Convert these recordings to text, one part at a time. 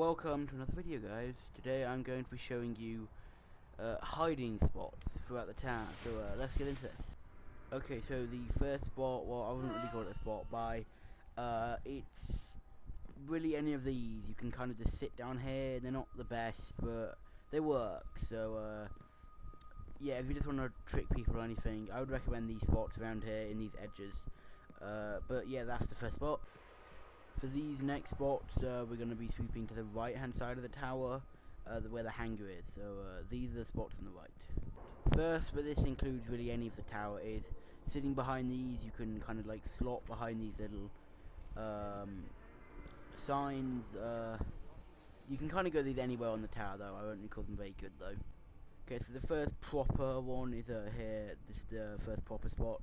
Welcome to another video, guys. Today I'm going to be showing you hiding spots throughout the town, so let's get into this. Okay, so the first spot, well, I wouldn't really call it a spot by it's really any of these. You can kind of just sit down here. They're not the best, but they work. So yeah, if you just want to trick people or anything, I would recommend these spots around here in these edges. But yeah, that's the first spot. For these next spots, we're going to be sweeping to the right hand side of the tower, where the hangar is. So these are the spots on the right. First, but this includes really any of the tower, is sitting behind these. You can kind of like slot behind these little signs. You can kind of go these anywhere on the tower, though. I won't really call them very good, though. Okay, so the first proper one is here. This is the first proper spot.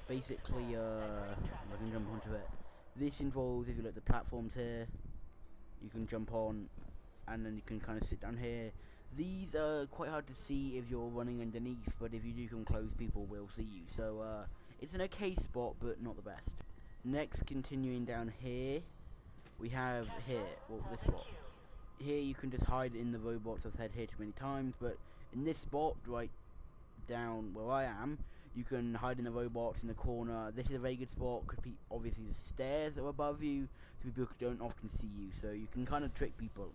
Basically, I can jump onto it. This involves, if you look at the platforms here, you can jump on, and then you can kind of sit down here. These are quite hard to see if you're running underneath, but if you do come close, people will see you. So it's an okay spot, but not the best. Next, continuing down here, we have here, well, this spot. Here you can just hide in the robots. I've said here too many times, but in this spot, right down where I am, you can hide in the robots in the corner. This is a very good spot because obviously the stairs are above you, so people don't often see you, so you can kind of trick people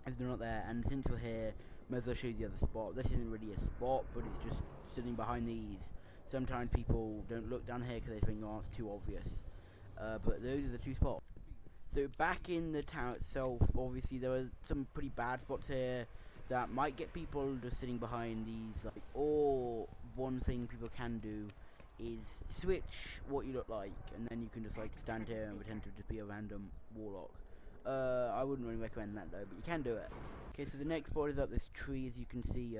if they're not there. And since we're here, may as well show you the other spot. This isn't really a spot, but it's just sitting behind these. Sometimes people don't look down here because they think, oh, it's too obvious, but those are the two spots. So back in the town itself, obviously there are some pretty bad spots here that might get people just sitting behind these. Or one thing people can do is switch what you look like, and then you can just like stand here and pretend to just be a random warlock. I wouldn't really recommend that though, but you can do it. Okay, so the next spot is up this tree, as you can see.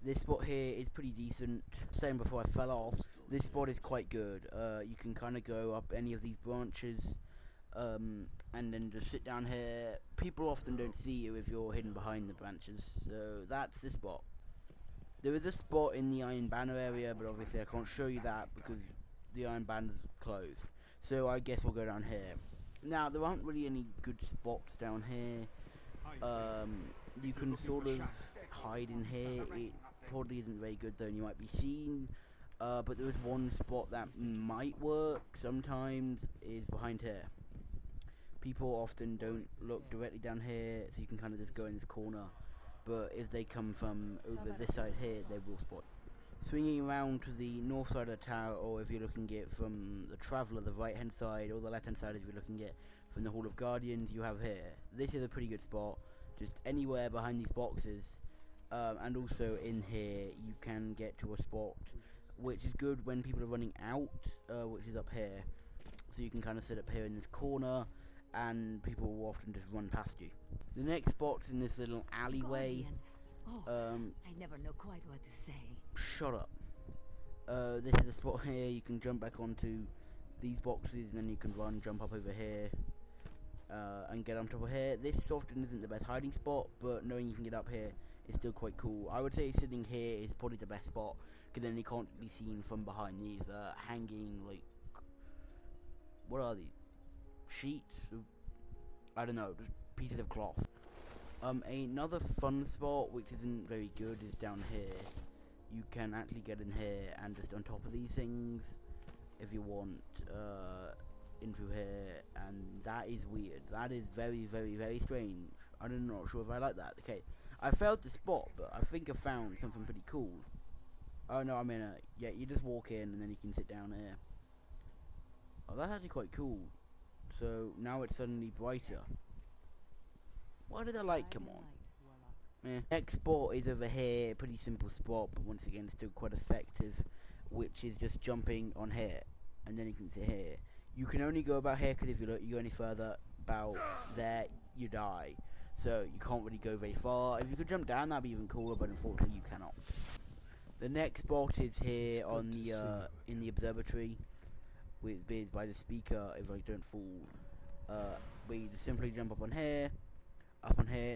This spot here is pretty decent. Same before I fell off. This spot is quite good. You can kind of go up any of these branches. And then just sit down here. People often don't see you if you're hidden behind the branches, so that's the spot. There is a spot in the Iron Banner area, but obviously I can't show you that because the Iron Banner's closed. So I guess we'll go down here. Now, there aren't really any good spots down here. You can sort of hide in here. It probably isn't very good though, and you might be seen. But there is one spot that might work sometimes, is behind here. People often don't look directly down here, so you can kind of just go in this corner. But if they come from over this side here, they will spot. Swinging around to the north side of the tower, or if you're looking at it from the Traveller, the right hand side, or the left hand side if you're looking at it from the Hall of Guardians, you have here. This is a pretty good spot, just anywhere behind these boxes. And also in here, you can get to a spot which is good when people are running out, which is up here. So you can kind of sit up here in this corner, and people will often just run past you. The next spot's in this little alleyway. I never know quite what to say. Shut up. This is a spot here. You can jump back onto these boxes, and then you can jump up over here, and get on top of here. This often isn't the best hiding spot, but knowing you can get up here is still quite cool. I would say sitting here is probably the best spot, because then you can't be seen from behind these hanging, like, what are these? Sheets? I don't know, just pieces of cloth. Another fun spot, which isn't very good, is down here. You can actually get in here and just on top of these things, if you want, into here, and that is weird. That is very, very, very strange. I'm not sure if I like that. Okay, I failed the spot, but I think I found something pretty cool. Oh no, I mean, yeah, you just walk in and then you can sit down here. Oh, that's actually quite cool. So now it's suddenly brighter. Why did the light come on? Next spot is over here, pretty simple spot, but once again still quite effective, which is just jumping on here, and then you can sit here. You can only go about here because if you go any further about there, you die. So you can't really go very far. If you could jump down, that'd be even cooler, but unfortunately you cannot. The next spot is here on the in the observatory, with by the speaker. If I don't fall, we just simply jump up on here.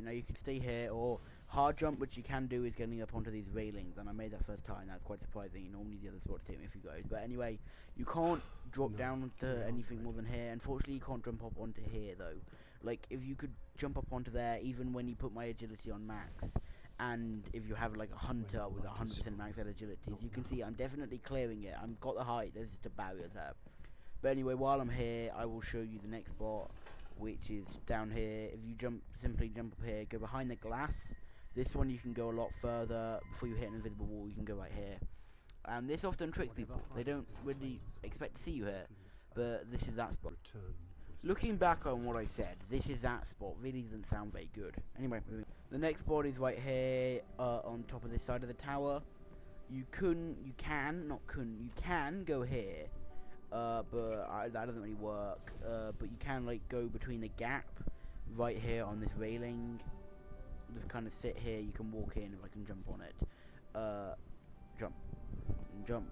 Now you can stay here, or hard jump, which you can do, is getting up onto these railings, and I made that first time. That's quite surprising. Normally the other spots take me a few goes, but anyway, you can't drop down to anything more than here. Unfortunately, you can't jump up onto here though. Like, if you could jump up onto there, even when you put my agility on max, and if you have like a hunter with 100% max agility, as you can see, I'm definitely clearing it. I've got the height. There's just a barrier there. But anyway, while I'm here, I will show you the next spot, which is down here. If you simply jump up here, go behind the glass. This one you can go a lot further. Before you hit an invisible wall, you can go right here. And this often tricks people. They don't really expect to see you here, but this is that spot. Looking back on what I said, this is that spot. Really doesn't sound very good. Anyway, the next spot is right here on top of this side of the tower. You can go here. But that doesn't really work. But you can like go between the gap right here on this railing. Just kind of sit here. You can walk in if I can jump on it. Jump.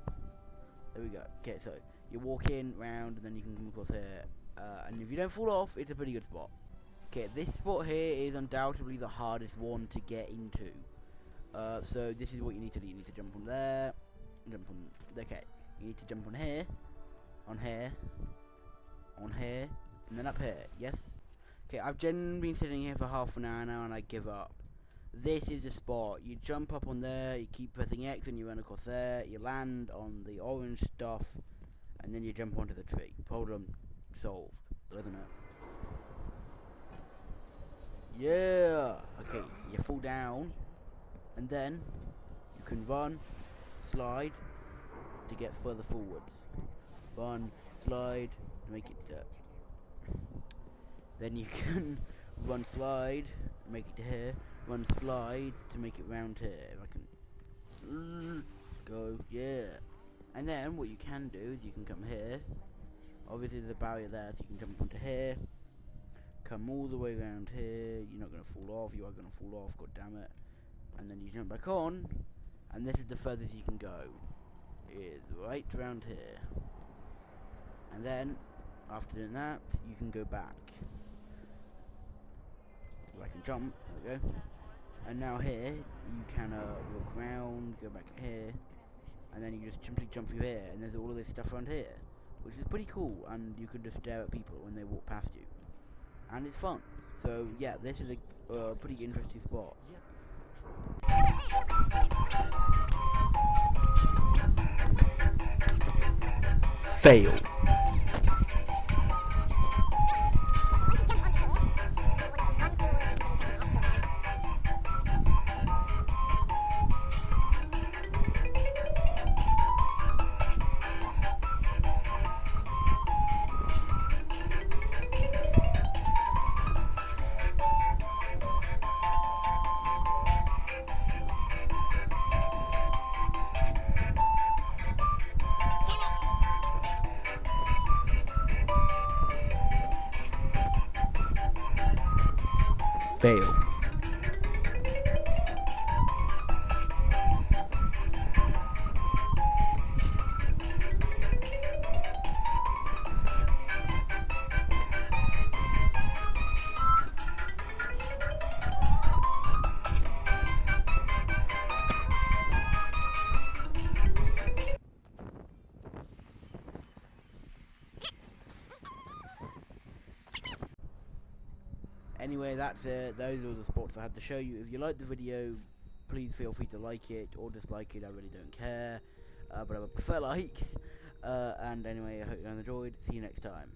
There we go. Okay, so you walk in round, and then you can come across here. And if you don't fall off, it's a pretty good spot. Okay, this spot here is undoubtedly the hardest one to get into. So this is what you need to do. You need to jump on there. Okay. You need to jump on here. On here, and then up here, yes? Okay, I've generally been sitting here for half an hour now and I give up. This is the spot. You jump up on there, you keep pressing X and you run across there, you land on the orange stuff, and then you jump onto the tree. Problem solved, doesn't it? Yeah! Okay, you fall down, and then you can run, slide, to get further forwards. Run, slide, to make it then you can run, slide, make it to here, run, slide, to make it round here. If I can go, yeah. And then what you can do is you can come here. Obviously there's a barrier there, so you can jump onto here. Come all the way around here. You're not going to fall off, you are going to fall off, god damn it. And then you jump back on, and this is the furthest you can go. Is right around here. And then, after doing that, you can go back. So I can jump, there we go. And now here, you can walk around, go back here, and then you just simply jump through here, and there's all of this stuff around here, which is pretty cool, and you can just stare at people when they walk past you. And it's fun. So yeah, this is a pretty interesting spot. Fail. Fail. Anyway, that's it. Those are the spots I had to show you. If you liked the video, please feel free to like it or dislike it. I really don't care. But I would prefer likes. And anyway, I hope you enjoyed. See you next time.